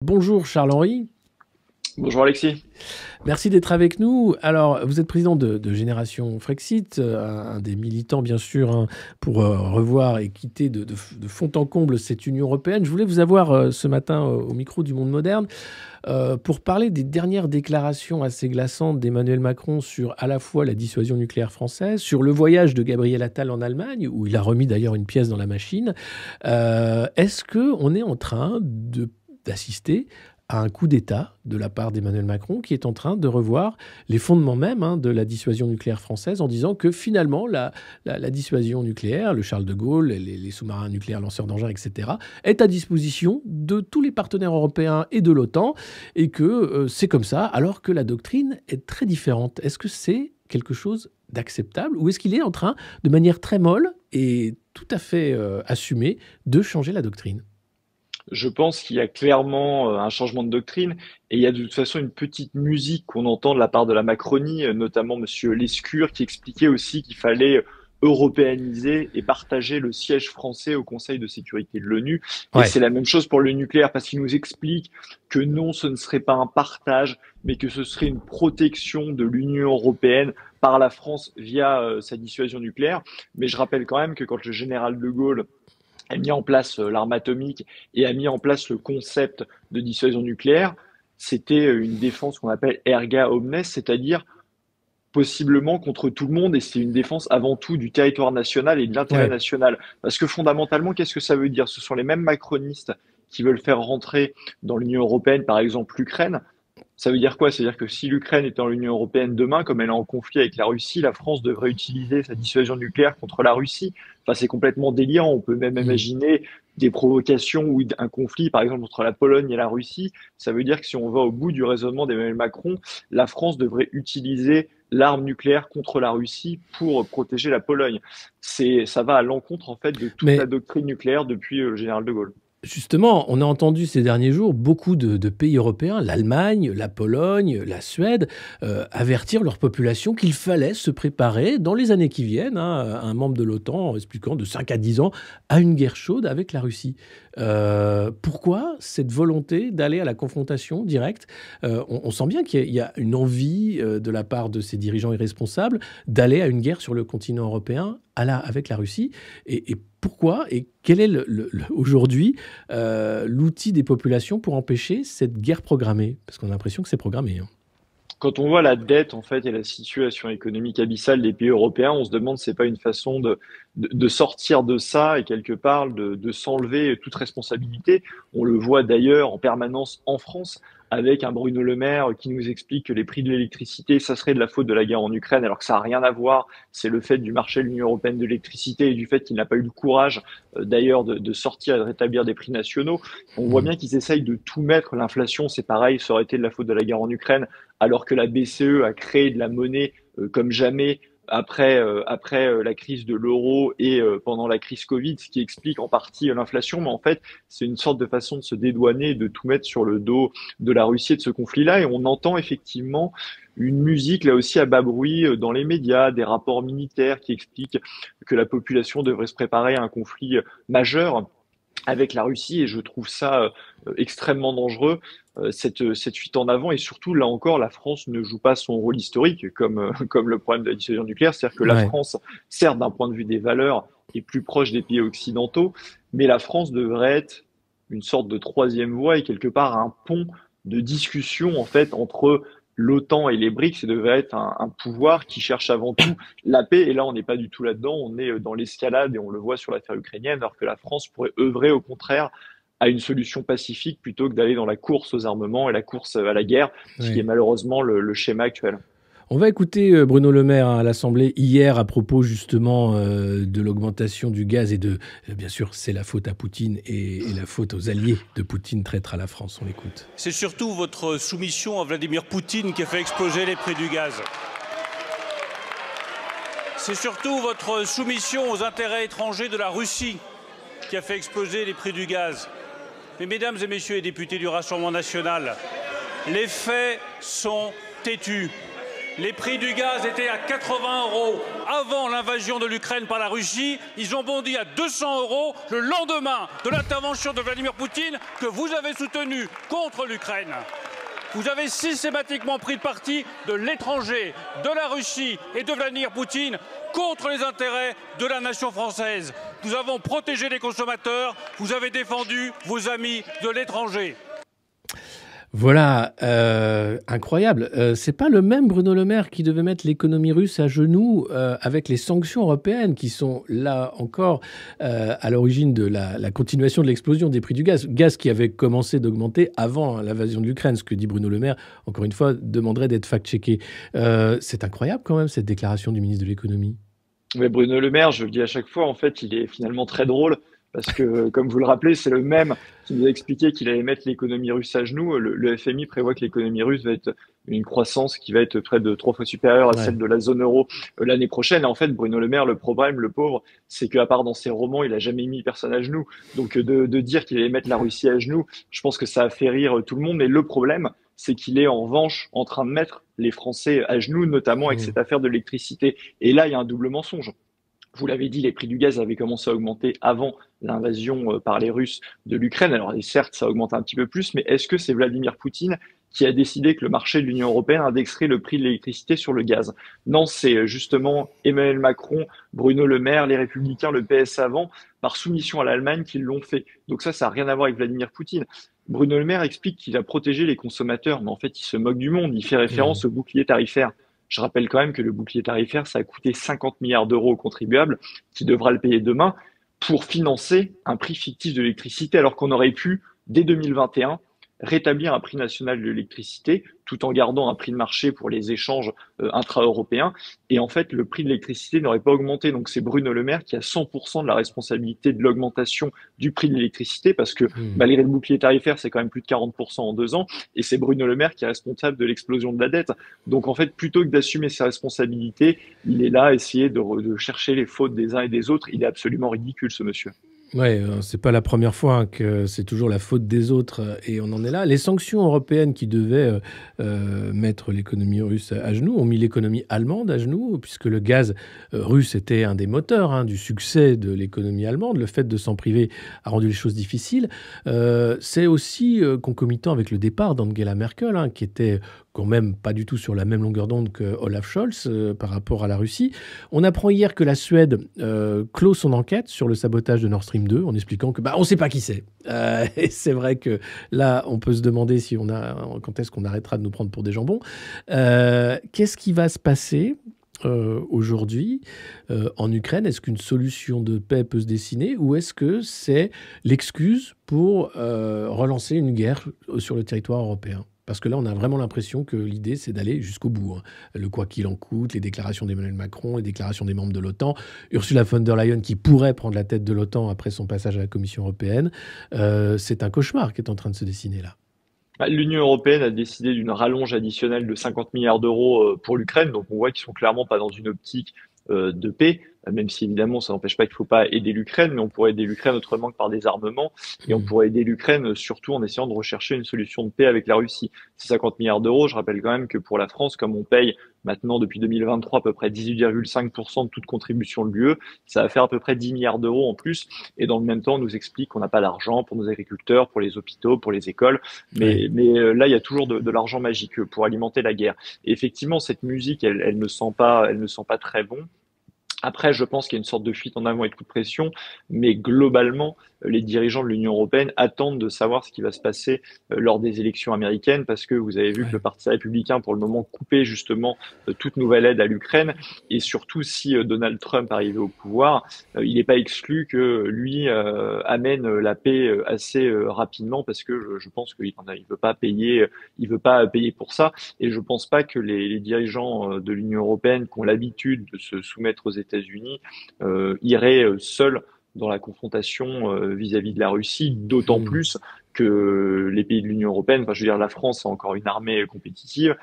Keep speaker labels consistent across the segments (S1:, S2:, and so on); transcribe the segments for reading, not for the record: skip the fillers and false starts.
S1: Bonjour Charles-Henri,
S2: Bonjour Alexis.
S1: merci d'être avec nous. Alors, vous êtes président de Génération Frexit, un des militants bien sûr hein, pour revoir et quitter de fond en comble cette Union européenne. Je voulais vous avoir ce matin au micro du Monde Moderne pour parler des dernières déclarations assez glaçantes d'Emmanuel Macron sur à la fois la dissuasion nucléaire française, sur le voyage de Gabriel Attal en Allemagne, où il a remis d'ailleurs une pièce dans la machine. Est-ce qu'on est en train d'assister à un coup d'État de la part d'Emmanuel Macron qui est en train de revoir les fondements même hein, de la dissuasion nucléaire française en disant que finalement la dissuasion nucléaire, le Charles de Gaulle, les sous-marins nucléaires lanceurs d'engins, etc., est à disposition de tous les partenaires européens et de l'OTAN et que c'est comme ça alors que la doctrine est très différente. Est-ce que c'est quelque chose d'acceptable ou est-ce qu'il est en train, de manière très molle et tout à fait assumée, de changer la doctrine?
S2: Je pense qu'il y a clairement un changement de doctrine et il y a de toute façon une petite musique qu'on entend de la part de la Macronie, notamment Monsieur Lescure, qui expliquait aussi qu'il fallait européaniser et partager le siège français au Conseil de sécurité de l'ONU. Et
S1: Ouais.
S2: c'est la même chose pour le nucléaire parce qu'il nous explique que non, ce ne serait pas un partage, mais que ce serait une protection de l'Union européenne par la France via sa dissuasion nucléaire. Mais je rappelle quand même que quand le général de Gaulle a mis en place l'arme atomique et a mis en place le concept de dissuasion nucléaire, c'était une défense qu'on appelle erga omnes, c'est-à-dire possiblement contre tout le monde, et c'est une défense avant tout du territoire national et de l'intérêt
S1: Ouais.
S2: national. Parce que fondamentalement, qu'est-ce que ça veut dire? Ce sont les mêmes macronistes qui veulent faire rentrer dans l'Union européenne, par exemple, l'Ukraine. Ça veut dire quoi? C'est-à-dire que si l'Ukraine est dans l'Union européenne demain, comme elle est en conflit avec la Russie, la France devrait utiliser sa dissuasion nucléaire contre la Russie. Enfin, c'est complètement délirant. On peut même
S1: Mm.
S2: imaginer des provocations ou un conflit, par exemple, entre la Pologne et la Russie. Ça veut dire que si on va au bout du raisonnement d'Emmanuel Macron, la France devrait utiliser l'arme nucléaire contre la Russie pour protéger la Pologne. Ça va à l'encontre, en fait, de toute la
S1: Mais
S2: doctrine nucléaire depuis le général de Gaulle.
S1: justement, on a entendu ces derniers jours beaucoup de pays européens, l'Allemagne, la Pologne, la Suède, avertir leur population qu'il fallait se préparer dans les années qui viennent, hein, un membre de l'OTAN expliquant de 5 à 10 ans à une guerre chaude avec la Russie. Pourquoi cette volonté d'aller à la confrontation directe? On sent bien qu'il y a une envie de la part de ces dirigeants irresponsables d'aller à une guerre sur le continent européen avec la Russie. Et pourquoi et quel est aujourd'hui l'outil des populations pour empêcher cette guerre programmée? Parce qu'on a l'impression que c'est programmé, hein.
S2: Quand on voit la dette en fait et la situation économique abyssale des pays européens, on se demande si c'est pas une façon de sortir de ça et quelque part de s'enlever toute responsabilité. On le voit d'ailleurs en permanence en France avec un Bruno Le Maire qui nous explique que les prix de l'électricité, ça serait de la faute de la guerre en Ukraine, alors que ça n'a rien à voir. C'est le fait du marché de l'Union européenne de l'électricité et du fait qu'il n'a pas eu le courage d'ailleurs de sortir et de rétablir des prix nationaux. On voit
S1: Mm.
S2: bien qu'ils essayent de tout mettre. L'inflation, c'est pareil, ça aurait été de la faute de la guerre en Ukraine alors que la BCE a créé de la monnaie comme jamais après la crise de l'euro et pendant la crise Covid, ce qui explique en partie l'inflation, mais en fait, c'est une sorte de façon de se dédouaner, de tout mettre sur le dos de la Russie et de ce conflit-là. Et on entend effectivement une musique là aussi à bas bruit dans les médias, des rapports militaires qui expliquent que la population devrait se préparer à un conflit majeur avec la Russie et je trouve ça extrêmement dangereux, cette fuite en avant et surtout, là encore, la France ne joue pas son rôle historique comme, comme le problème de la dissuasion nucléaire, c'est-à-dire que la
S1: Ouais.
S2: France, certes, d'un point de vue des valeurs, est plus proche des pays occidentaux, mais la France devrait être une sorte de troisième voie et quelque part un pont de discussion en fait entre l'OTAN et les BRICS, ça devrait être un pouvoir qui cherche avant tout la paix. Et là, on n'est pas du tout là-dedans. On est dans l'escalade et on le voit sur l'affaire ukrainienne, alors que la France pourrait œuvrer au contraire à une solution pacifique plutôt que d'aller dans la course aux armements et la course à la guerre, ce qui est
S1: Ouais.
S2: malheureusement le schéma actuel.
S1: On va écouter Bruno Le Maire hein, à l'Assemblée hier à propos justement de l'augmentation du gaz et bien sûr, c'est la faute à Poutine et la faute aux alliés de Poutine traître à la France. On l'écoute.
S3: C'est surtout votre soumission à Vladimir Poutine qui a fait exploser les prix du gaz. C'est surtout votre soumission aux intérêts étrangers de la Russie qui a fait exploser les prix du gaz. Mais mesdames et messieurs les députés du Rassemblement national, les faits sont têtus. Les prix du gaz étaient à 80 € avant l'invasion de l'Ukraine par la Russie. Ils ont bondi à 200 € le lendemain de l'intervention de Vladimir Poutine que vous avez soutenue contre l'Ukraine. Vous avez systématiquement pris le parti de l'étranger, de la Russie et de Vladimir Poutine contre les intérêts de la nation française. Nous avons protégé les consommateurs, vous avez défendu vos amis de l'étranger.
S1: Voilà, incroyable. C'est pas le même Bruno Le Maire qui devait mettre l'économie russe à genoux avec les sanctions européennes qui sont là encore à l'origine de la continuation de l'explosion des prix du gaz. Gaz qui avait commencé d'augmenter avant l'invasion de l'Ukraine. Ce que dit Bruno Le Maire, encore une fois, demanderait d'être fact-checké. C'est incroyable quand même cette déclaration du ministre de l'économie.
S2: Mais Bruno Le Maire, je le dis à chaque fois, en fait, il est finalement très drôle. Parce que, comme vous le rappelez, c'est le même qui nous a expliqué qu'il allait mettre l'économie russe à genoux. Le FMI prévoit que l'économie russe va être une croissance qui va être près de 3 fois supérieure à celle de la zone euro l'année prochaine. Et en fait, Bruno Le Maire, le problème, le pauvre, c'est qu'à part dans ses romans, il a jamais mis personne à genoux. Donc, de dire qu'il allait mettre la Russie à genoux, je pense que ça a fait rire tout le monde. Mais le problème, c'est qu'il est en revanche en train de mettre les Français à genoux, notamment avec cette affaire de l'électricité. Et là, il y a un double mensonge. Vous l'avez dit, les prix du gaz avaient commencé à augmenter avant l'invasion par les Russes de l'Ukraine. Alors, certes, ça augmente un petit peu plus, mais est-ce que c'est Vladimir Poutine qui a décidé que le marché de l'Union européenne indexerait le prix de l'électricité sur le gaz? Non, c'est justement Emmanuel Macron, Bruno Le Maire, les Républicains, le PS avant, par soumission à l'Allemagne, qui l'ont fait. Donc ça n'a rien à voir avec Vladimir Poutine. Bruno Le Maire explique qu'il a protégé les consommateurs, mais en fait, il se moque du monde. Il fait référence au bouclier tarifaire. Je rappelle quand même que le bouclier tarifaire, ça a coûté 50 milliards d'euros aux contribuables, qui devra le payer demain, pour financer un prix fictif de l'électricité, alors qu'on aurait pu, dès 2021, rétablir un prix national de l'électricité, tout en gardant un prix de marché pour les échanges intra-européens. Et en fait, le prix de l'électricité n'aurait pas augmenté. Donc c'est Bruno Le Maire qui a 100% de la responsabilité de l'augmentation du prix de l'électricité, parce que malgré le bouclier tarifaire, c'est quand même plus de 40% en 2 ans. Et c'est Bruno Le Maire qui est responsable de l'explosion de la dette. Donc en fait, plutôt que d'assumer ses responsabilités, il est là à essayer de chercher les fautes des uns et des autres. Il est absolument ridicule, ce monsieur.
S1: Ouais, c'est pas la première fois que c'est toujours la faute des autres et on en est là. Les sanctions européennes qui devaient mettre l'économie russe à genoux ont mis l'économie allemande à genoux, puisque le gaz russe était un des moteurs du succès de l'économie allemande. Le fait de s'en priver a rendu les choses difficiles. C'est aussi concomitant avec le départ d'Angela Merkel, qui était quand même pas du tout sur la même longueur d'onde que Olaf Scholz par rapport à la Russie. On apprend hier que la Suède clôt son enquête sur le sabotage de Nord Stream 2 en expliquant que on ne sait pas qui c'est. Et c'est vrai que là, on peut se demander quand est-ce qu'on arrêtera de nous prendre pour des jambons. Qu'est-ce qui va se passer aujourd'hui en Ukraine? Est-ce qu'une solution de paix peut se dessiner ou est-ce que c'est l'excuse pour relancer une guerre sur le territoire européen? Parce que là, on a vraiment l'impression que l'idée, c'est d'aller jusqu'au bout. Le quoi qu'il en coûte, les déclarations d'Emmanuel Macron, les déclarations des membres de l'OTAN, Ursula von der Leyen qui pourrait prendre la tête de l'OTAN après son passage à la Commission européenne. C'est un cauchemar qui est en train de se dessiner là.
S2: L'Union européenne a décidé d'une rallonge additionnelle de 50 milliards d'euros pour l'Ukraine. Donc on voit qu'ils sont clairement pas dans une optique de paix, même si évidemment ça n'empêche pas qu'il ne faut pas aider l'Ukraine, mais on pourrait aider l'Ukraine autrement que par des armements, et on pourrait aider l'Ukraine surtout en essayant de rechercher une solution de paix avec la Russie. Ces 50 milliards d'euros, je rappelle quand même que pour la France, comme on paye maintenant depuis 2023 à peu près 18,5% de toute contribution de l'UE, ça va faire à peu près 10 milliards d'euros en plus, et dans le même temps on nous explique qu'on n'a pas d'argent pour nos agriculteurs, pour les hôpitaux, pour les écoles, mais là il y a toujours de l'argent magique pour alimenter la guerre. Et effectivement cette musique elle ne sent pas très bon. Après, je pense qu'il y a une sorte de fuite en avant et de coup de pression, mais globalement, les dirigeants de l'Union européenne attendent de savoir ce qui va se passer lors des élections américaines, parce que vous avez vu que le Parti républicain, pour le moment, coupait justement toute nouvelle aide à l'Ukraine, et surtout si Donald Trump arrivait au pouvoir, il n'est pas exclu que lui amène la paix assez rapidement, parce que je pense qu'il veut pas payer pour ça, et je pense pas que les dirigeants de l'Union européenne qui ont l'habitude de se soumettre aux États-Unis iraient seuls dans la confrontation vis-à-vis de la Russie, d'autant plus que les pays de l'Union européenne, enfin je veux dire la France a encore une armée compétitive,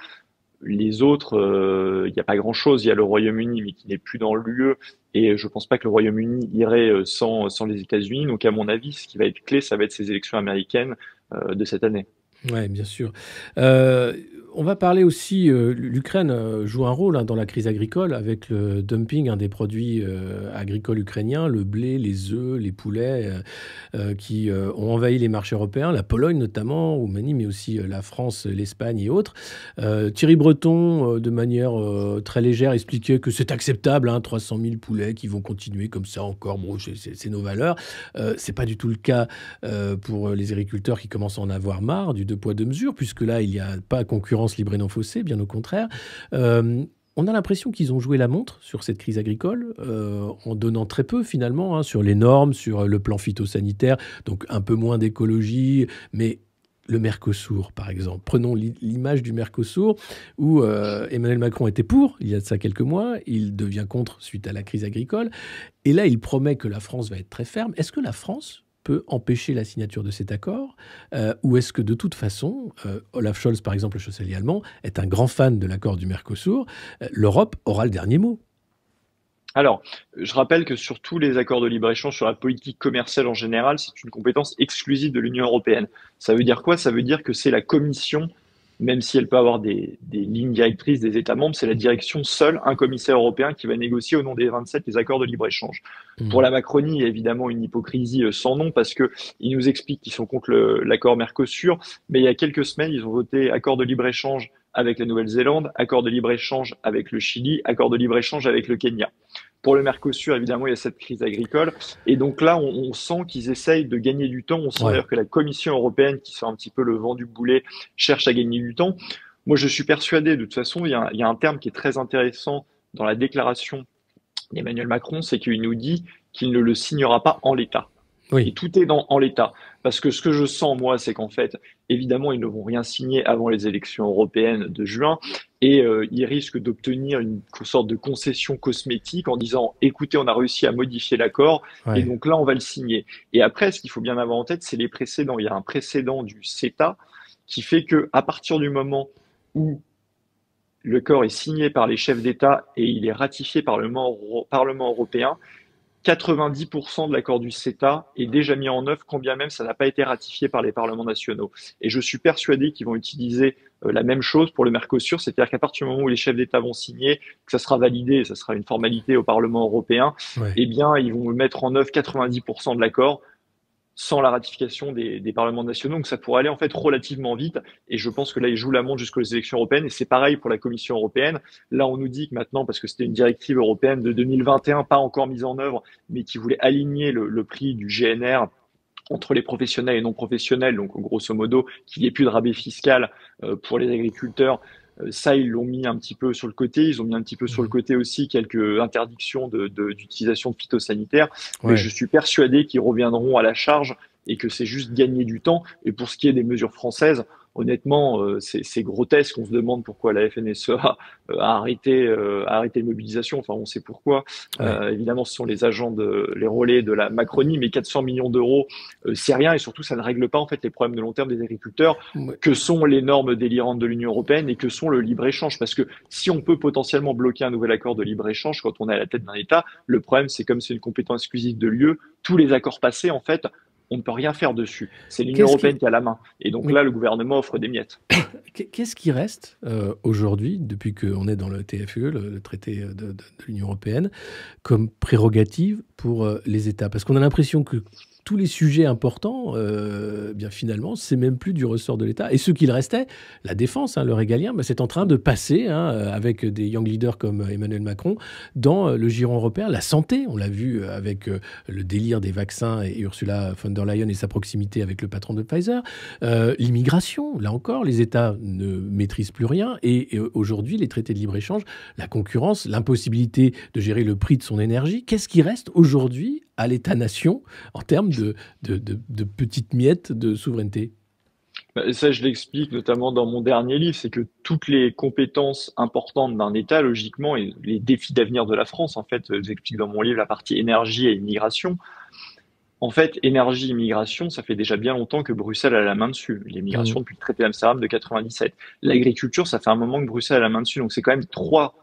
S2: les autres, il n'y a pas grand-chose, il y a le Royaume-Uni mais qui n'est plus dans l'UE, et je pense pas que le Royaume-Uni irait sans les États-Unis, donc à mon avis ce qui va être clé, ça va être ces élections américaines de cette année.
S1: Oui, bien sûr. On va parler aussi, l'Ukraine joue un rôle dans la crise agricole avec le dumping des produits agricoles ukrainiens, le blé, les œufs, les poulets qui ont envahi les marchés européens, la Pologne notamment, Roumanie, mais aussi la France, l'Espagne et autres. Thierry Breton, de manière très légère, expliquait que c'est acceptable, 300 000 poulets qui vont continuer comme ça encore. Bon, c'est nos valeurs. C'est pas du tout le cas pour les agriculteurs qui commencent à en avoir marre du deux poids deux mesures, puisque là, il n'y a pas concurrence libre et non faussée, bien au contraire. On a l'impression qu'ils ont joué la montre sur cette crise agricole, en donnant très peu finalement sur les normes, sur le plan phytosanitaire, donc un peu moins d'écologie, mais le Mercosur, par exemple. Prenons l'image du Mercosur, où Emmanuel Macron était pour, il y a de ça quelques mois, il devient contre suite à la crise agricole, et là, il promet que la France va être très ferme. Est-ce que la France peut empêcher la signature de cet accord, ou est-ce que de toute façon, Olaf Scholz, par exemple, le chancelier allemand, est un grand fan de l'accord du Mercosur, l'Europe aura le dernier mot?
S2: Alors, je rappelle que sur tous les accords de libre-échange, sur la politique commerciale en général, c'est une compétence exclusive de l'Union européenne. Ça veut dire quoi? Ça veut dire que c'est la Commission, même si elle peut avoir des lignes directrices des États membres, c'est la direction seule, un commissaire européen qui va négocier au nom des 27 les accords de libre-échange. Pour la Macronie, il y a évidemment une hypocrisie sans nom parce que ils nous expliquent qu'ils sont contre l'accord Mercosur, mais il y a quelques semaines, ils ont voté accord de libre-échange avec la Nouvelle-Zélande, accord de libre-échange avec le Chili, accord de libre-échange avec le Kenya. Pour le Mercosur, évidemment, il y a cette crise agricole. Et donc là, on sent qu'ils essayent de gagner du temps. On sent d'ailleurs que la Commission européenne, qui sent un petit peu le vent du boulet, cherche à gagner du temps. Moi, je suis persuadé, de toute façon, il y a un terme qui est très intéressant dans la déclaration d'Emmanuel Macron, c'est qu'il nous dit qu'il ne le signera pas en l'état.
S1: Oui.
S2: Et tout est en l'état. Parce que ce que je sens, moi, c'est qu'en fait, évidemment, ils ne vont rien signer avant les élections européennes de juin et ils risquent d'obtenir une sorte de concession cosmétique en disant, écoutez, on a réussi à modifier l'accord et donc là, on va le signer. Et après, ce qu'il faut bien avoir en tête, c'est les précédents. Il y a un précédent du CETA qui fait que à partir du moment où l'accord est signé par les chefs d'État et il est ratifié par le Parlement européen, 90% de l'accord du CETA est déjà mis en œuvre, quand bien même ça n'a pas été ratifié par les parlements nationaux. Et je suis persuadé qu'ils vont utiliser la même chose pour le Mercosur, c'est-à-dire qu'à partir du moment où les chefs d'État vont signer, que ça sera validé, ça sera une formalité au Parlement européen, eh bien, ils vont mettre en œuvre 90% de l'accord sans la ratification des parlements nationaux. Donc ça pourrait aller en fait relativement vite. Et je pense que là, ils jouent la montre jusqu'aux élections européennes. Et c'est pareil pour la Commission européenne. Là, on nous dit que maintenant, parce que c'était une directive européenne de 2021, pas encore mise en œuvre, mais qui voulait aligner le prix du GNR entre les professionnels et non professionnels, donc grosso modo, qu'il n'y ait plus de rabais fiscal pour les agriculteurs. Ça, ils l'ont mis un petit peu sur le côté. Ils ont mis un petit peu sur le côté aussi quelques interdictions d'utilisation de phytosanitaires. Mais je suis persuadé qu'ils reviendront à la charge et que c'est juste gagner du temps. Et pour ce qui est des mesures françaises, honnêtement, c'est grotesque. On se demande pourquoi la FNSEA a arrêté les mobilisations. Enfin, on sait pourquoi. Évidemment, ce sont les les relais de la Macronie, mais 400 millions d'euros, c'est rien. Et surtout, ça ne règle pas en fait les problèmes de long terme des agriculteurs, que sont les normes délirantes de l'Union européenne et que sont le libre-échange. Parce que si on peut potentiellement bloquer un nouvel accord de libre-échange quand on est à la tête d'un État, le problème, c'est comme c'est une compétence exclusive de l'UE, tous les accords passés, en fait, on ne peut rien faire dessus. C'est l'Union européenne qui a la main. Et donc là, le gouvernement offre des miettes.
S1: Qu'est-ce qui reste aujourd'hui, depuis qu'on est dans le TFUE, le traité de l'Union européenne, comme prérogative pour les États? Parce qu'on a l'impression que tous les sujets importants, bien finalement, c'est même plus du ressort de l'État. Et ce qu'il restait, la défense, le régalien, c'est en train de passer, avec des young leaders comme Emmanuel Macron, dans le giron européen. La santé, on l'a vu avec le délire des vaccins et Ursula von der Leyen et sa proximité avec le patron de Pfizer. L'immigration, là encore, les États ne maîtrisent plus rien. Et aujourd'hui, les traités de libre-échange, la concurrence, l'impossibilité de gérer le prix de son énergie. Qu'est-ce qui reste aujourd'hui à l'État-nation en termes de petites miettes de souveraineté?
S2: Ça, je l'explique notamment dans mon dernier livre, c'est que toutes les compétences importantes d'un État, logiquement, et les défis d'avenir de la France, en fait, j'explique dans mon livre la partie énergie et immigration. En fait, énergie, immigration, ça fait déjà bien longtemps que Bruxelles a la main dessus. L'immigration depuis le traité d'Amsterdam de 97. L'agriculture, ça fait un moment que Bruxelles a la main dessus. Donc c'est quand même 3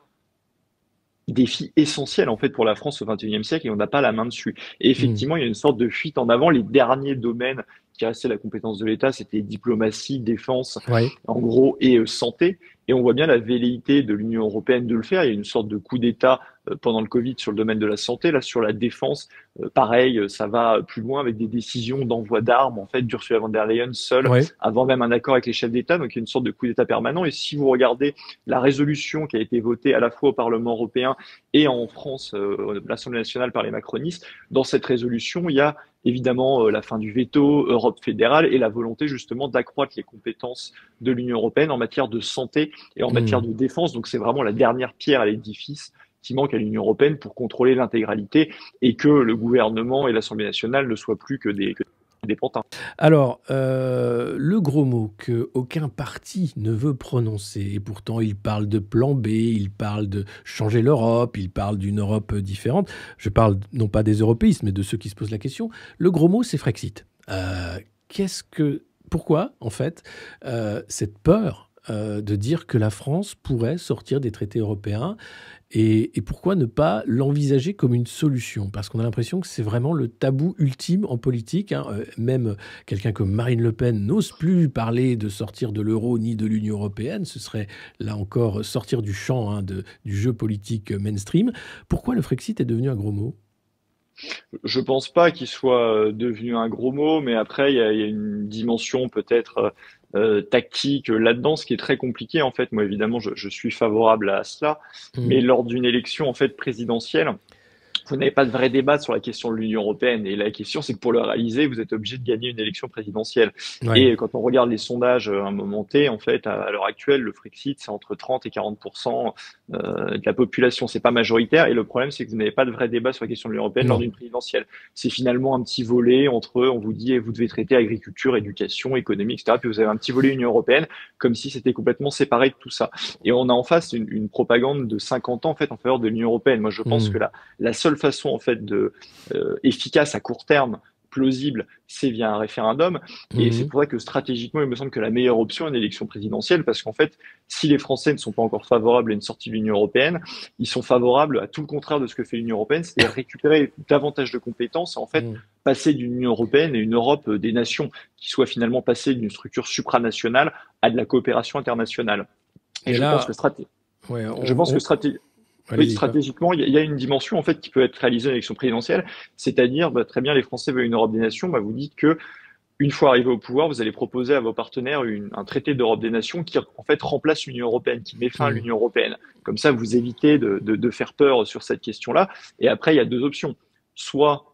S2: défi essentiel en fait pour la France au XXIe siècle et on n'a pas la main dessus. Et effectivement, il y a une sorte de fuite en avant. Les derniers domaines qui restait la compétence de l'État, c'était diplomatie, défense,
S1: Oui.
S2: en gros, et santé. Et on voit bien la velléité de l'Union européenne de le faire. Il y a une sorte de coup d'État pendant le Covid sur le domaine de la santé. Là, sur la défense, pareil, ça va plus loin avec des décisions d'envoi d'armes, en fait, d'Ursula von der Leyen seule,
S1: Oui.
S2: avant même un accord avec les chefs d'État. Donc, il y a une sorte de coup d'État permanent. Et si vous regardez la résolution qui a été votée à la fois au Parlement européen et en France, l'Assemblée nationale par les macronistes, dans cette résolution, il y a évidemment la fin du veto, Europe fédérale et la volonté justement d'accroître les compétences de l'Union européenne en matière de santé et en matière de défense. Donc c'est vraiment la dernière pierre à l'édifice qui manque à l'Union européenne pour contrôler l'intégralité et que le gouvernement et l'Assemblée nationale ne soient plus que des pantins.
S1: Alors, le gros mot qu'aucun parti ne veut prononcer, et pourtant il parle de plan B, il parle de changer l'Europe, il parle d'une Europe différente. Je parle non pas des européistes, mais de ceux qui se posent la question. Le gros mot, c'est Frexit. Pourquoi, en fait, cette peur de dire que la France pourrait sortir des traités européens et pourquoi ne pas l'envisager comme une solution? Parce qu'on a l'impression que c'est vraiment le tabou ultime en politique, hein. Même quelqu'un comme Marine Le Pen n'ose plus parler de sortir de l'euro ni de l'Union européenne. Ce serait, là encore, sortir du champ, hein, du jeu politique mainstream. Pourquoi le Frexit est devenu un gros mot?
S2: Je pense pas qu'il soit devenu un gros mot, mais après, il y a une dimension peut-être tactique là-dedans, ce qui est très compliqué en fait. Moi, évidemment, je suis favorable à cela, mais lors d'une élection en fait présidentielle, vous n'avez pas de vrai débat sur la question de l'Union européenne. Et la question, c'est que pour le réaliser, vous êtes obligé de gagner une élection présidentielle.
S1: Ouais.
S2: Et quand on regarde les sondages à un moment T, en fait, à l'heure actuelle, le Frexit, c'est entre 30 et 40% de la population. C'est pas majoritaire. Et le problème, c'est que vous n'avez pas de vrai débat sur la question de l'Union européenne lors d'une présidentielle. C'est finalement un petit volet entre eux. On vous dit, vous devez traiter agriculture, éducation, économie, etc. Puis vous avez un petit volet Union européenne, comme si c'était complètement séparé de tout ça. Et on a en face une propagande de 50 ans, en fait, en faveur de l'Union européenne. Moi, je pense que la seule façon en fait efficace à court terme, plausible, c'est via un référendum. Et c'est pour ça que stratégiquement, il me semble que la meilleure option est une élection présidentielle, parce qu'en fait, si les Français ne sont pas encore favorables à une sortie de l'Union européenne, ils sont favorables à tout le contraire de ce que fait l'Union européenne, c'est-à-dire récupérer davantage de compétences et en fait passer d'une Union européenne et une Europe des nations, qui soit finalement passée d'une structure supranationale à de la coopération internationale. Et je pense que stratégiquement, il y a une dimension en fait qui peut être réalisée en élection présidentielle, c'est-à-dire très bien, les Français veulent une Europe des nations, vous dites que une fois arrivé au pouvoir, vous allez proposer à vos partenaires un traité d'Europe des nations qui en fait remplace l'Union européenne, qui met fin à l'Union européenne. Comme ça, vous évitez de faire peur sur cette question-là. Et après, il y a deux options. Soit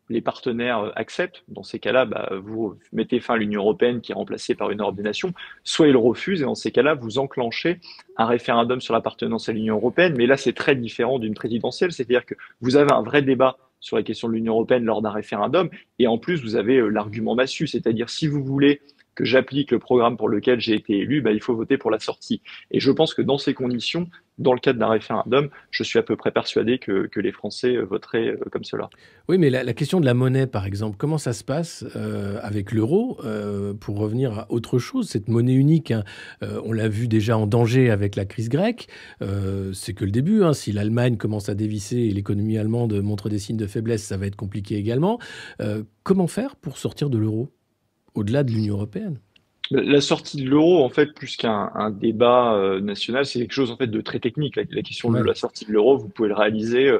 S2: les partenaires acceptent, dans ces cas-là, vous mettez fin à l'Union européenne qui est remplacée par une Europe des nations, soit ils refusent, et dans ces cas-là, vous enclenchez un référendum sur l'appartenance à l'Union européenne. Mais là, c'est très différent d'une présidentielle, c'est-à-dire que vous avez un vrai débat sur la question de l'Union européenne lors d'un référendum, et en plus, vous avez l'argument massu, c'est-à-dire si vous voulez que j'applique le programme pour lequel j'ai été élu, il faut voter pour la sortie. Et je pense que dans ces conditions, dans le cadre d'un référendum, je suis à peu près persuadé que les Français voteraient comme cela.
S1: Oui, mais la question de la monnaie, par exemple, comment ça se passe avec l'euro pour revenir à autre chose, cette monnaie unique, hein, on l'a vu déjà en danger avec la crise grecque, c'est que le début. Hein, si l'Allemagne commence à dévisser et l'économie allemande montre des signes de faiblesse, ça va être compliqué également. Comment faire pour sortir de l'euro au-delà de l'Union européenne?
S2: La sortie de l'euro, en fait, plus qu'un débat national, c'est quelque chose en fait de très technique. La question de la sortie de l'euro, vous pouvez le réaliser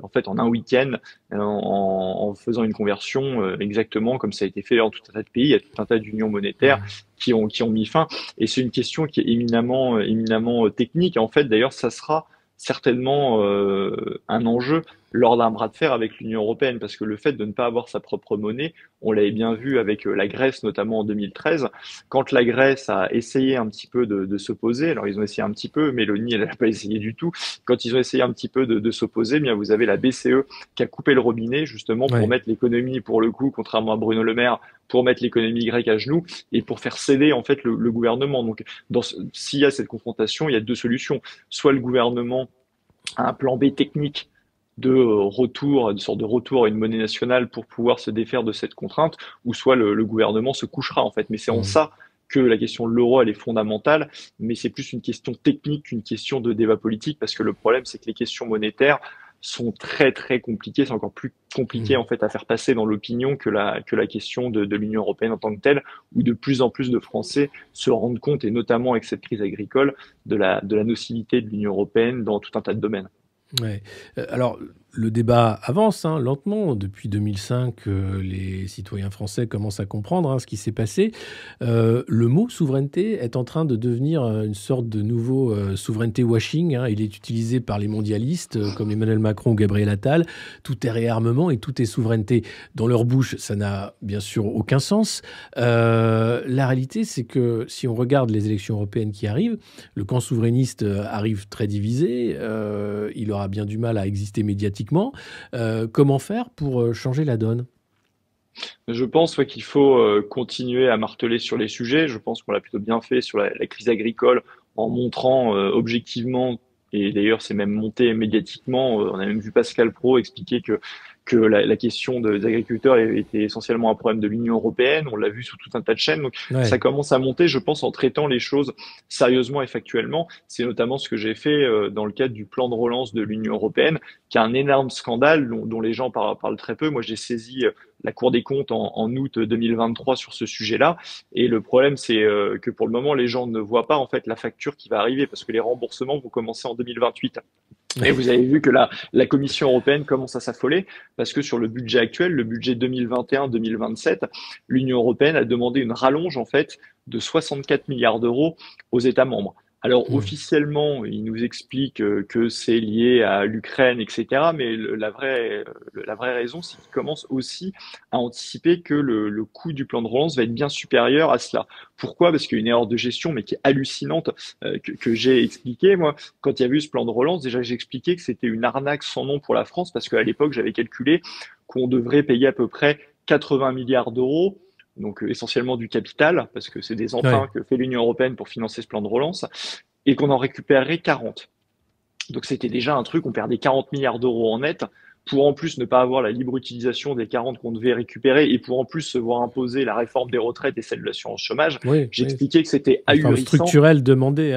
S2: en fait en un week-end en faisant une conversion exactement comme ça a été fait dans tout un tas de pays. Il y a tout un tas d'unions monétaires qui ont mis fin. Et c'est une question qui est éminemment technique. Et en fait, d'ailleurs, ça sera certainement un enjeu lors d'un bras de fer avec l'Union européenne, parce que le fait de ne pas avoir sa propre monnaie, on l'avait bien vu avec la Grèce, notamment en 2013, quand la Grèce a essayé un petit peu de s'opposer, alors ils ont essayé un petit peu, Mélanie, elle n'a pas essayé du tout, quand ils ont essayé un petit peu de s'opposer, bien vous avez la BCE qui a coupé le robinet, justement, pour mettre l'économie, pour le coup, contrairement à Bruno Le Maire, pour mettre l'économie grecque à genoux et pour faire céder, en fait, le gouvernement. Donc, s'il y a cette confrontation, il y a deux solutions. Soit le gouvernement a un plan B technique de retour, une sorte de retour à une monnaie nationale pour pouvoir se défaire de cette contrainte, ou soit le gouvernement se couchera en fait. Mais c'est en ça que la question de l'euro, elle est fondamentale, mais c'est plus une question technique qu'une question de débat politique, parce que le problème, c'est que les questions monétaires sont très très compliquées. C'est encore plus compliqué en fait à faire passer dans l'opinion que la question de l'Union européenne en tant que telle, où de plus en plus de Français se rendent compte, et notamment avec cette crise agricole, de la nocivité de l'Union européenne dans tout un tas de domaines.
S1: Ouais. Alors, le débat avance lentement. Depuis 2005, les citoyens français commencent à comprendre ce qui s'est passé. Le mot souveraineté est en train de devenir une sorte de nouveau souveraineté washing. Il est utilisé par les mondialistes comme Emmanuel Macron ou Gabriel Attal. Tout est réarmement et tout est souveraineté. Dans leur bouche, ça n'a bien sûr aucun sens. La réalité, c'est que si on regarde les élections européennes qui arrivent, le camp souverainiste arrive très divisé. Il aura bien du mal à exister médiatiquement. Comment faire pour changer la donne?
S2: Je pense qu'il faut continuer à marteler sur les sujets. Je pense qu'on l'a plutôt bien fait sur la crise agricole en montrant objectivement, et d'ailleurs c'est même monté médiatiquement, on a même vu Pascal Praud expliquer que la question des agriculteurs était essentiellement un problème de l'Union européenne. On l'a vu sous tout un tas de chaînes. Donc, ça commence à monter, je pense, en traitant les choses sérieusement et factuellement. C'est notamment ce que j'ai fait dans le cadre du plan de relance de l'Union européenne, qui a un énorme scandale dont les gens parlent très peu. Moi, j'ai saisi la Cour des comptes en août 2023 sur ce sujet-là. Et le problème, c'est que pour le moment, les gens ne voient pas en fait la facture qui va arriver, parce que les remboursements vont commencer en 2028. Et vous avez vu que la Commission européenne commence à s'affoler, parce que sur le budget actuel, le budget 2021-2027, l'Union européenne a demandé une rallonge en fait de 64 milliards d'euros aux États membres. Alors officiellement, il nous explique que c'est lié à l'Ukraine, etc. Mais la vraie raison, c'est qu'il commence aussi à anticiper que le coût du plan de relance va être bien supérieur à cela. Pourquoi? Parce qu'il y a une erreur de gestion, mais qui est hallucinante, que j'ai expliqué. Moi, quand il y a eu ce plan de relance, déjà j'ai expliqué que c'était une arnaque sans nom pour la France, parce qu'à l'époque, j'avais calculé qu'on devrait payer à peu près 80 milliards d'euros, donc essentiellement du capital, parce que c'est des emprunts que fait l'Union européenne pour financer ce plan de relance, et qu'on en récupérerait 40. Donc c'était déjà un truc, on perdait 40 milliards d'euros en net, pour en plus ne pas avoir la libre utilisation des 40 qu'on devait récupérer, et pour en plus se voir imposer la réforme des retraites et celle de l'assurance chômage. J'ai expliqué que c'était ahurissant.
S1: Structurel demandé,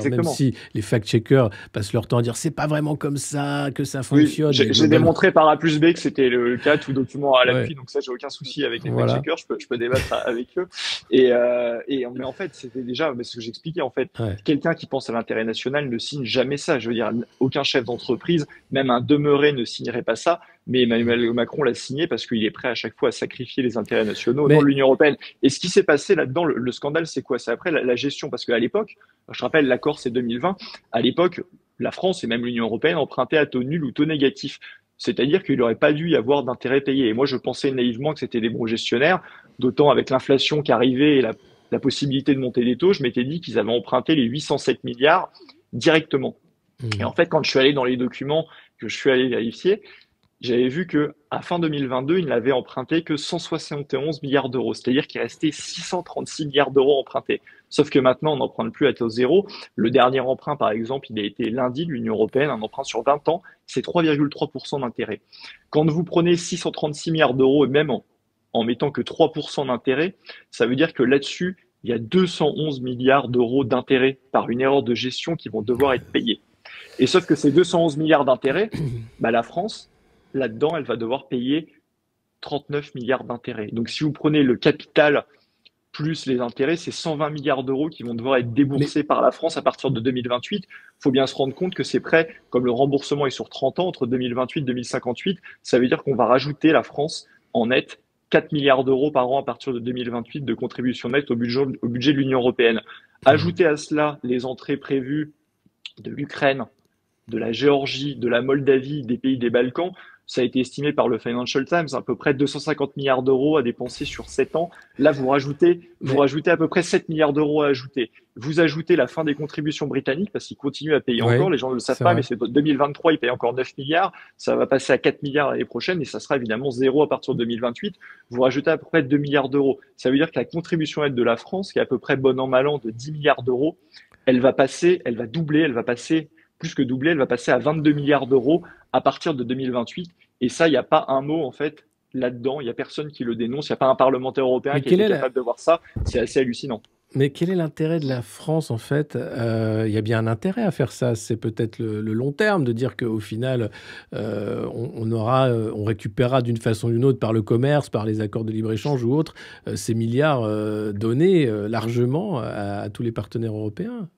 S1: même si les fact-checkers passent leur temps à dire c'est pas vraiment comme ça que ça fonctionne.
S2: J'ai démontré par A plus B que c'était le cas, tout document à l'appui, donc ça j'ai aucun souci avec les fact-checkers, je peux débattre avec eux. Mais en fait, c'était déjà ce que j'expliquais, en fait, quelqu'un qui pense à l'intérêt national ne signe jamais ça. Je veux dire, aucun chef d'entreprise, même un demeuré, ne signerait pas ça, mais Emmanuel Macron l'a signé parce qu'il est prêt à chaque fois à sacrifier les intérêts nationaux dans l'Union européenne. Et ce qui s'est passé là-dedans, le scandale, c'est quoi? C'est après la gestion, parce qu'à l'époque, je rappelle, l'accord c'est 2020, à l'époque, la France et même l'Union européenne empruntaient à taux nul ou taux négatif. C'est-à-dire qu'il n'aurait pas dû y avoir d'intérêt payé. Et moi, je pensais naïvement que c'était des bons gestionnaires, d'autant avec l'inflation qui arrivait et la possibilité de monter des taux, je m'étais dit qu'ils avaient emprunté les 807 milliards directement. Et en fait, quand je suis allé dans les documents que je suis allé vérifier, j'avais vu que à fin 2022, il n'avait emprunté que 171 milliards d'euros. C'est-à-dire qu'il restait 636 milliards d'euros empruntés. Sauf que maintenant, on n'emprunte plus à taux zéro. Le dernier emprunt, par exemple, il a été lundi de l'Union européenne, un emprunt sur 20 ans, c'est 3,3% d'intérêt. Quand vous prenez 636 milliards d'euros, et même en mettant que 3% d'intérêt, ça veut dire que là-dessus, il y a 211 milliards d'euros d'intérêt par une erreur de gestion qui vont devoir être payés. Et sauf que ces 211 milliards d'intérêts, la France, là-dedans, elle va devoir payer 39 milliards d'intérêts. Donc, si vous prenez le capital plus les intérêts, c'est 120 milliards d'euros qui vont devoir être déboursés par la France à partir de 2028. Il faut bien se rendre compte que ces prêts, comme le remboursement est sur 30 ans, entre 2028 et 2058, ça veut dire qu'on va rajouter la France en net 4 milliards d'euros par an à partir de 2028 de contribution nette au budget de l'Union européenne. Ajoutez à cela les entrées prévues de l'Ukraine, de la Géorgie, de la Moldavie, des pays des Balkans. Ça a été estimé par le Financial Times, à peu près 250 milliards d'euros à dépenser sur 7 ans. Là, vous rajoutez à peu près 7 milliards d'euros à ajouter. Vous ajoutez la fin des contributions britanniques, parce qu'ils continuent à payer encore. Les gens ne le savent pas, mais c'est 2023, ils payent encore 9 milliards. Ça va passer à 4 milliards l'année prochaine, et ça sera évidemment zéro à partir de 2028. Vous rajoutez à peu près 2 milliards d'euros. Ça veut dire que la contribution nette de la France, qui est à peu près bon an mal an de 10 milliards d'euros, elle va doubler, elle va passer plus que doubler, elle va passer à 22 milliards d'euros à partir de 2028. Et ça, il n'y a pas un mot, en fait, là-dedans. Il n'y a personne qui le dénonce. Il n'y a pas un parlementaire européen qui est capable de voir ça. C'est assez hallucinant.
S1: Mais quel est l'intérêt de la France, en fait? Il y a bien un intérêt à faire ça. C'est peut-être le long terme, de dire qu'au final, on récupérera d'une façon ou d'une autre, par le commerce, par les accords de libre-échange ou autres, ces milliards donnés largement à tous les partenaires européens.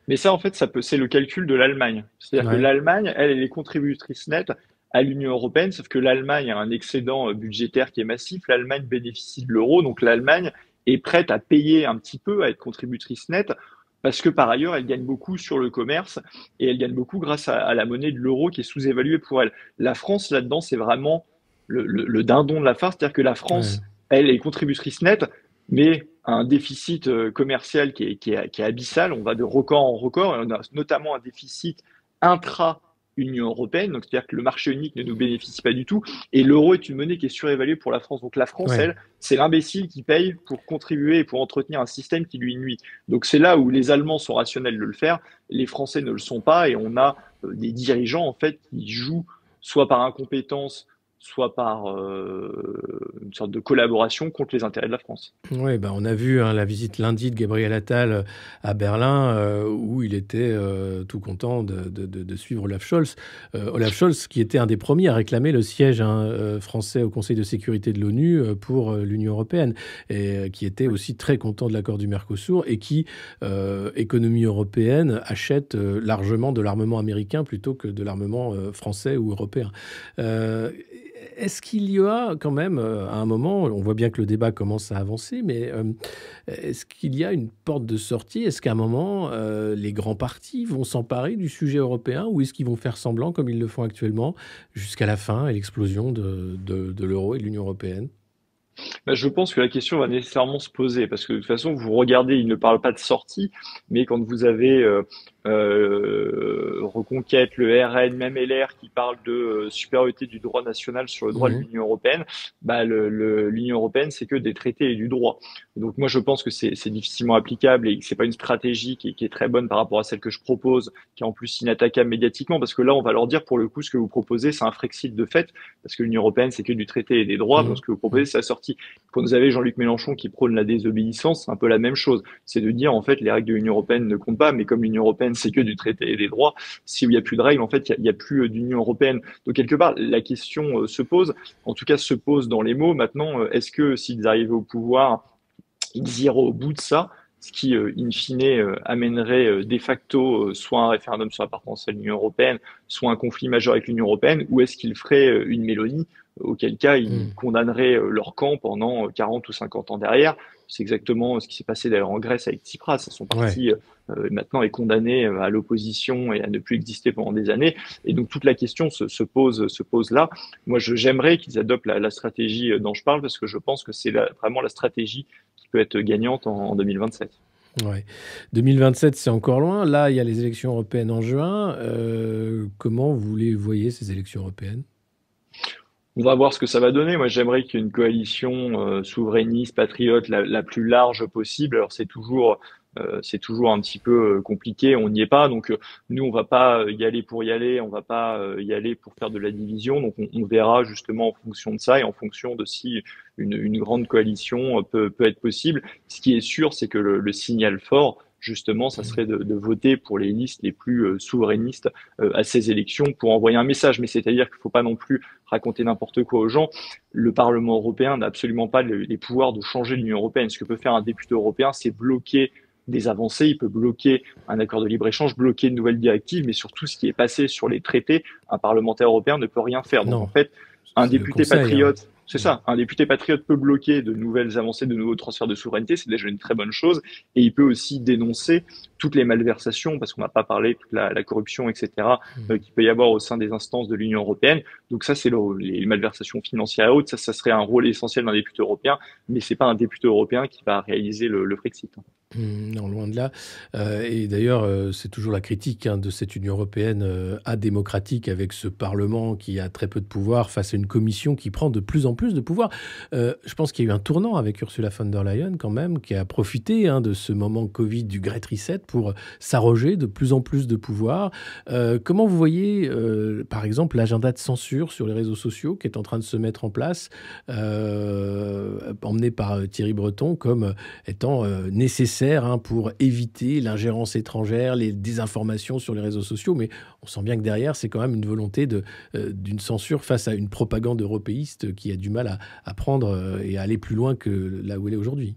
S2: Mais ça, en fait, c'est le calcul de l'Allemagne. C'est-à-dire que
S1: Ouais,
S2: l'Allemagne, elle est contributrice nette à l'Union européenne, sauf que l'Allemagne a un excédent budgétaire qui est massif. L'Allemagne bénéficie de l'euro, donc l'Allemagne est prête à payer un petit peu, à être contributrice nette, parce que par ailleurs, elle gagne beaucoup sur le commerce et elle gagne beaucoup grâce à la monnaie de l'euro qui est sous-évaluée pour elle. La France, là-dedans, c'est vraiment le dindon de la farce, c'est-à-dire que la
S1: ouais.
S2: France, elle est contributrice nette, mais un déficit commercial qui est abyssal. On va de record en record. Et on a notamment un déficit intra-Union européenne. Donc, c'est-à-dire que le marché unique ne nous bénéficie pas du tout. Et l'euro est une monnaie qui est surévaluée pour la France. Donc, la France,
S1: Ouais.
S2: elle, c'est l'imbécile qui paye pour contribuer et pour entretenir un système qui lui nuit. Donc, c'est là où les Allemands sont rationnels de le faire. Les Français ne le sont pas. Et on a des dirigeants, en fait, qui jouent soit par incompétence, soit par une sorte de collaboration contre les intérêts de la France.
S1: Oui, bah, on a vu la visite lundi de Gabriel Attal à Berlin, où il était tout content de suivre Olaf Scholz. Olaf Scholz, qui était un des premiers à réclamer le siège français au Conseil de sécurité de l'ONU pour l'Union européenne, et qui était aussi très content de l'accord du Mercosur, et qui, économie européenne, achète largement de l'armement américain plutôt que de l'armement français ou européen. Euh, Est-ce qu'il y a quand même, à un moment, on voit bien que le débat commence à avancer, mais est-ce qu'il y a une porte de sortie? Est-ce qu'à un moment, les grands partis vont s'emparer du sujet européen, ou est-ce qu'ils vont faire semblant, comme ils le font actuellement, jusqu'à la fin et l'explosion de l'euro et de l'Union européenne?
S2: Bah, je pense que la question va nécessairement se poser parce que de toute façon, vous regardez, il ne parle pas de sortie, mais quand vous avez Reconquête, le RN, même LR qui parle de supériorité du droit national sur le droit de
S1: Mhm.
S2: l'Union européenne, bah, l'Union européenne, c'est que des traités et du droit. Donc moi, je pense que c'est difficilement applicable et que c'est pas une stratégie qui est très bonne par rapport à celle que je propose, qui est en plus inattaquable médiatiquement, parce que là, on va leur dire pour le coup, ce que vous proposez, c'est un Frexit de fait, parce que l'Union européenne, c'est que du traité et des droits, donc
S1: Mhm.
S2: ce que vous proposez, c'est la sortie. Quand vous avez Jean-Luc Mélenchon qui prône la désobéissance, c'est un peu la même chose. C'est de dire, en fait, les règles de l'Union européenne ne comptent pas, mais comme l'Union européenne, c'est que du traité et des droits, s'il n'y a plus de règles, en fait, il y a plus d'Union européenne. Donc, quelque part, la question se pose, en tout cas, se pose dans les mots. Maintenant, est-ce que s'ils arrivaient au pouvoir, ils iraient au bout de ça? Ce qui, in fine, amènerait de facto soit un référendum sur l'appartenance à l'Union européenne, soit un conflit majeur avec l'Union européenne, ou est-ce qu'ils feraient une Mélanie, auquel cas ils
S1: Mhm.
S2: condamneraient leur camp pendant 40 ou 50 ans derrière. C'est exactement ce qui s'est passé d'ailleurs en Grèce avec Tsipras. Son
S1: Ouais.
S2: parti maintenant est condamné à l'opposition et à ne plus exister pendant des années. Et donc toute la question se pose là. Moi, j'aimerais qu'ils adoptent la stratégie dont je parle parce que je pense que c'est vraiment la stratégie qui peut être gagnante en 2027.
S1: Ouais. 2027, c'est encore loin. Là, il y a les élections européennes en juin. Comment vous les voyez, ces élections européennes?
S2: On va voir ce que ça va donner. Moi, j'aimerais qu'il y ait une coalition souverainiste, patriote, la plus large possible. Alors, c'est toujours un petit peu compliqué. On n'y est pas. Donc, nous, on va pas y aller pour y aller. On va pas y aller pour faire de la division. Donc, on verra justement en fonction de ça et en fonction de si une grande coalition peut être possible. Ce qui est sûr, c'est que le signal fort, justement, ça serait de voter pour les listes les plus souverainistes à ces élections pour envoyer un message. Mais c'est-à-dire qu'il ne faut pas non plus raconter n'importe quoi aux gens. Le Parlement européen n'a absolument pas les pouvoirs de changer l'Union européenne. Ce que peut faire un député européen, c'est bloquer des avancées, il peut bloquer un accord de libre-échange, bloquer une nouvelle directive, mais surtout ce qui est passé sur les traités, un parlementaire européen ne peut rien faire. Donc en
S1: Non,
S2: fait, un
S1: c'est le
S2: député
S1: Conseil, hein.
S2: patriote, c'est ça, un député patriote peut bloquer de nouvelles avancées, de nouveaux transferts de souveraineté, c'est déjà une très bonne chose, et il peut aussi dénoncer toutes les malversations, parce qu'on n'a pas parlé de toute la corruption, etc.,
S1: Mm.
S2: qu'il peut y avoir au sein des instances de l'Union européenne. Donc ça, c'est les malversations financières et autres, ça serait un rôle essentiel d'un député européen, mais c'est pas un député européen qui va réaliser le Frexit.
S1: Non, loin de là. Et d'ailleurs, c'est toujours la critique, hein, de cette Union européenne adémocratique, avec ce Parlement qui a très peu de pouvoir face à une Commission qui prend de plus en plus de pouvoir. Je pense qu'il y a eu un tournant avec Ursula von der Leyen quand même, qui a profité, hein, de ce moment Covid, du Great Reset, pour s'arroger de plus en plus de pouvoir. Comment vous voyez, par exemple, l'agenda de censure sur les réseaux sociaux qui est en train de se mettre en place, emmené par Thierry Breton, comme étant nécessaire nécessaire pour éviter l'ingérence étrangère, les désinformations sur les réseaux sociaux. Mais on sent bien que derrière, c'est quand même une volonté d'une censure face à une propagande européiste qui a du mal à prendre et à aller plus loin que là où elle est aujourd'hui.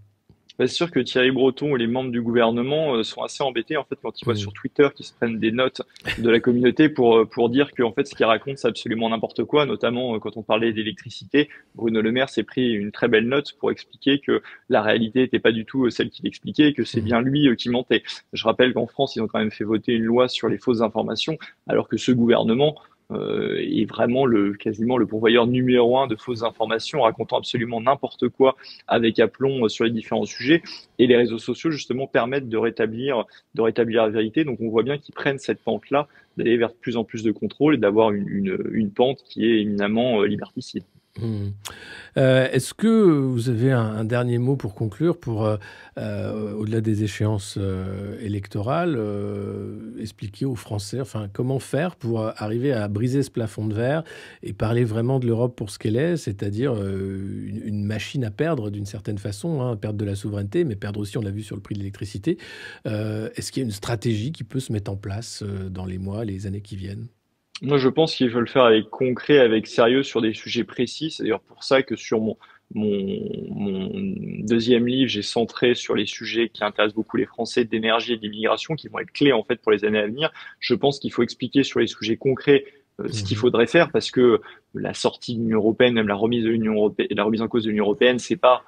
S2: Bah, c'est sûr que Thierry Breton et les membres du gouvernement sont assez embêtés en fait quand ils voient
S1: Mmh.
S2: sur Twitter qu'ils se prennent des notes de la communauté pour dire que en fait ce qu'ils racontent c'est absolument n'importe quoi, notamment quand on parlait d'électricité. Bruno Le Maire s'est pris une très belle note pour expliquer que la réalité n'était pas du tout celle qu'il expliquait et que c'est
S1: Mmh.
S2: bien lui qui mentait. Je rappelle qu'en France ils ont quand même fait voter une loi sur les fausses informations alors que ce gouvernement est vraiment quasiment le pourvoyeur numéro un de fausses informations, racontant absolument n'importe quoi avec aplomb sur les différents sujets. Et les réseaux sociaux, justement, permettent de rétablir la vérité. Donc, on voit bien qu'ils prennent cette pente-là, d'aller vers de plus en plus de contrôle et d'avoir une pente qui est éminemment liberticide.
S1: Mmh. Est-ce que vous avez un dernier mot pour conclure, au-delà des échéances électorales, expliquer aux Français, enfin, comment faire pour arriver à briser ce plafond de verre et parler vraiment de l'Europe pour ce qu'elle est, c'est-à-dire une machine à perdre d'une certaine façon, perdre de la souveraineté, mais perdre aussi, on l'a vu sur le prix de l'électricité. Est-ce qu'il y a une stratégie qui peut se mettre en place dans les mois, les années qui viennent?
S2: Moi, je pense qu'il faut le faire avec concret, avec sérieux sur des sujets précis. C'est d'ailleurs pour ça que sur mon deuxième livre, j'ai centré sur les sujets qui intéressent beaucoup les Français d'énergie et d'immigration, qui vont être clés en fait pour les années à venir. Je pense qu'il faut expliquer sur les sujets concrets ce qu'il
S1: Mhm.
S2: faudrait faire, parce que la sortie de l'Union européenne, même la remise de l'Union européenne, la remise en cause de l'Union européenne, c'est pas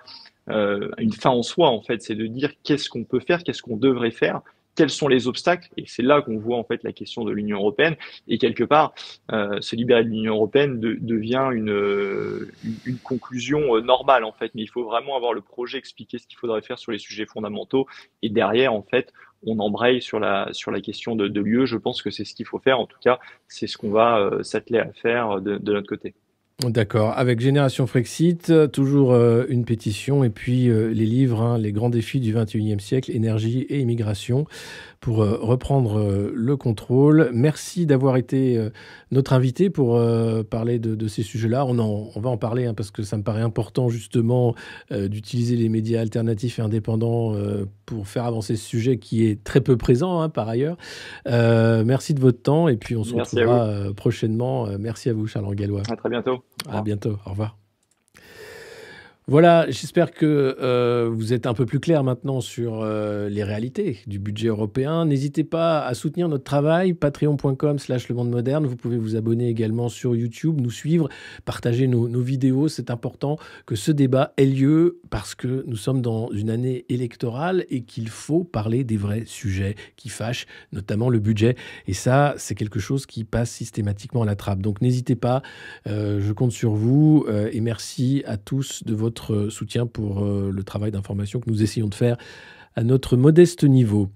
S2: une fin en soi en fait. C'est de dire qu'est-ce qu'on peut faire, qu'est-ce qu'on devrait faire, quels sont les obstacles, et c'est là qu'on voit en fait la question de l'Union européenne. Et quelque part, se libérer de l'Union européenne devient une conclusion normale en fait. Mais il faut vraiment avoir le projet, expliquer ce qu'il faudrait faire sur les sujets fondamentaux, et derrière en fait, on embraye sur la question de l'UE. Je pense que c'est ce qu'il faut faire. En tout cas, c'est ce qu'on va s'atteler à faire de notre côté.
S1: D'accord. Avec Génération Frexit, toujours une pétition et puis les livres, les grands défis du 21e siècle, énergie et immigration, pour reprendre le contrôle. Merci d'avoir été notre invité pour parler de ces sujets-là. On va en parler parce que ça me paraît important justement d'utiliser les médias alternatifs et indépendants pour faire avancer ce sujet qui est très peu présent par ailleurs. Merci de votre temps et puis on se
S2: Merci à vous.
S1: retrouvera prochainement. Merci à vous, Charles Gallois.
S2: À très bientôt. Au
S1: À
S2: revoir.
S1: bientôt. Au revoir. Voilà, j'espère que vous êtes un peu plus clair maintenant sur les réalités du budget européen. N'hésitez pas à soutenir notre travail, patreon.com/le monde moderne. Vous pouvez vous abonner également sur YouTube, nous suivre, partager nos vidéos. C'est important que ce débat ait lieu parce que nous sommes dans une année électorale et qu'il faut parler des vrais sujets qui fâchent, notamment le budget. Et ça, c'est quelque chose qui passe systématiquement à la trappe. Donc n'hésitez pas, je compte sur vous et merci à tous de votre soutien pour le travail d'information que nous essayons de faire à notre modeste niveau.